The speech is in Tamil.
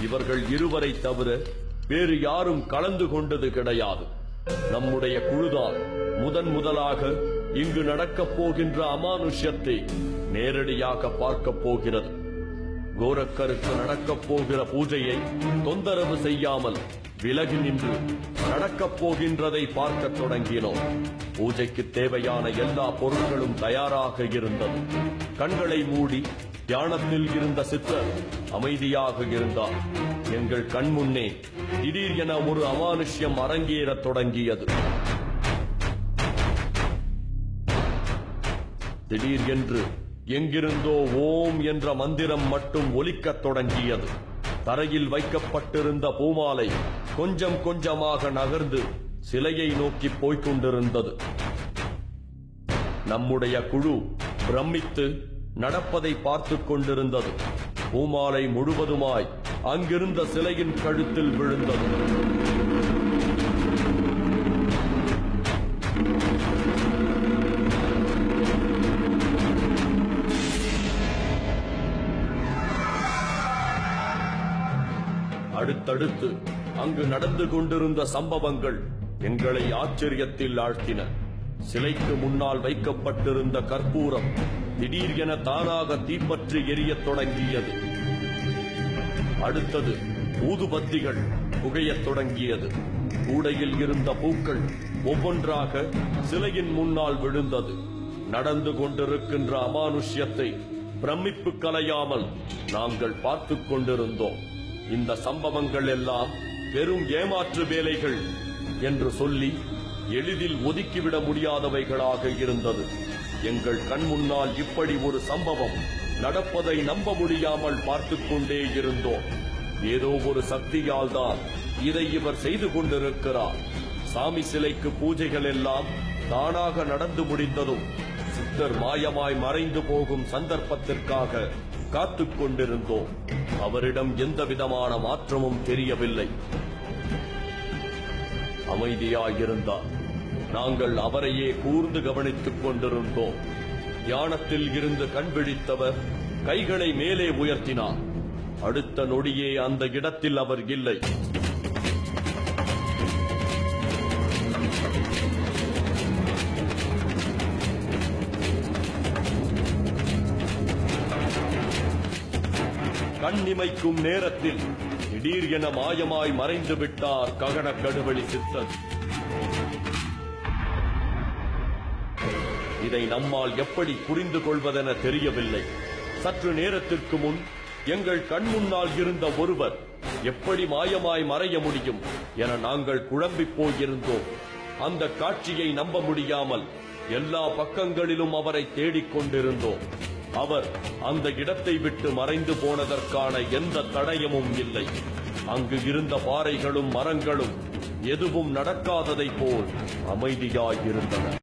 இவர்கள் இருவரை தவிர வேறு யாரும் கலந்து கொண்டது கிடையாது. நம்முடைய குழுதான் முதலாக இங்கு நடக்கப் போகின்ற அமானுஷ்யத்தை நேரடியாக பார்க்கப் போகிறது. கோரக்கருக்கு நடக்கப் போகிற பூஜையை தொந்தரவு செய்யாமல் விலகி நின்று நடக்கப் போகின்றதை பார்க்க தொடங்கினோம். பூஜைக்கு தேவையான எல்லா பொருட்களும் தயாராக இருந்தது. கண்களை மூடி தியானத்தில் இருந்த சித்தர் அமைதியாக இருந்தார். எங்கள் கண்முன்னே திடீரென ஒரு அமானுஷ்யம் அரங்கேறத் தொடங்கியது. திடீரென்று எங்கிருந்தோ ஓம் என்ற மந்திரம் மட்டும் ஒலிக்கத் தொடங்கியது. தரையில் வைக்கப்பட்டிருந்த பூமாலை கொஞ்சம் கொஞ்சமாக நகர்ந்து சிலையை நோக்கி போய்க் கொண்டிருந்தது. நம்முடைய குழு பிரமித்து நடப்பதை பார்த்துக் கொண்டிருந்தது. பூமாலை முழுவதுமாய் அங்கிருந்த சிலையின் கழுத்தில் விழுந்தது. அடுத்தடுத்து அங்கு நடந்து கொண்டிருந்த சம்பவங்கள் எங்களை ஆச்சரியத்தில் ஆழ்த்தின. சிலைக்கு முன்னால் வைக்கப்பட்டிருந்த கற்பூரம் திடீரென தானாக தீப்பற்றி எரியத் தொடங்கியது. அடுத்தது ஊதுபத்திகள் புகையத் தொடங்கியது. கூடையில் இருந்த பூக்கள் ஒவ்வொன்றாக சிலையின் முன்னால் விழுந்தது. நடந்து கொண்டிருக்கின்ற அமானுஷ்யத்தை பிரமிப்பு கலையாமல் நாங்கள் பார்த்துக் கொண்டிருந்தோம். இந்த சம்பவங்கள் எல்லாம் வெறும் ஏமாற்று வேலைகள் என்று சொல்லி எளிதில் ஒதுக்கிவிட முடியாதவைகளாக இருந்தது. எங்கள் கண் முன்னால் இப்படி ஒரு சம்பவம் நடப்பதை நம்ப முடியாமல் பார்த்துக் கொண்டே இருந்தோம். ஏதோ ஒரு சக்தியால் தான் இதை இவர் செய்து கொண்டிருக்கிறார். சாமி சிலைக்கு பூஜைகள் எல்லாம் தானாக நடந்து முடிந்ததும் சித்தர் மாயமாய் மறைந்து போகும் சந்தர்ப்பத்திற்காக காத்துக் கொண்டிருந்தோம். அவரிடம் எந்த விதமான மாற்றமும் தெரியவில்லை. அமைதியாயிருந்தார். நாங்கள் அவரையே கூர்ந்து கவனித்துக் கொண்டிருந்தோம். தியானத்தில் இருந்து கண் விழித்தவர் கைகளை மேலே உயர்த்தினார். அடுத்த நொடியே அந்த இடத்தில் அவர் இல்லை. கண்ணிமைக்கும் நேரத்தில் திடீரென மாயமாய் மறைந்து விட்டார் ககன கடுவெளி சித்தர். இதை நம்மால் எப்படி புரிந்து கொள்வதென தெரியவில்லை. சற்று நேரத்திற்கு முன் எங்கள் கண் முன்னால் இருந்த ஒருவர் எப்படி மாயமாய் மறைய முடியும் என நாங்கள் குழம்பிப் போயிருந்தோம். அந்த காட்சியை நம்ப முடியாமல் எல்லா பக்கங்களிலும் அவரை தேடிக் கொண்டிருந்தோம். அவர் அந்த இடத்தை விட்டு மறைந்து போனதற்கான எந்த தடயமும் இல்லை. அங்கு இருந்த பாறைகளும் மரங்களும் எதுவும் நடக்காததை போல் அமைதியாயிருந்தன.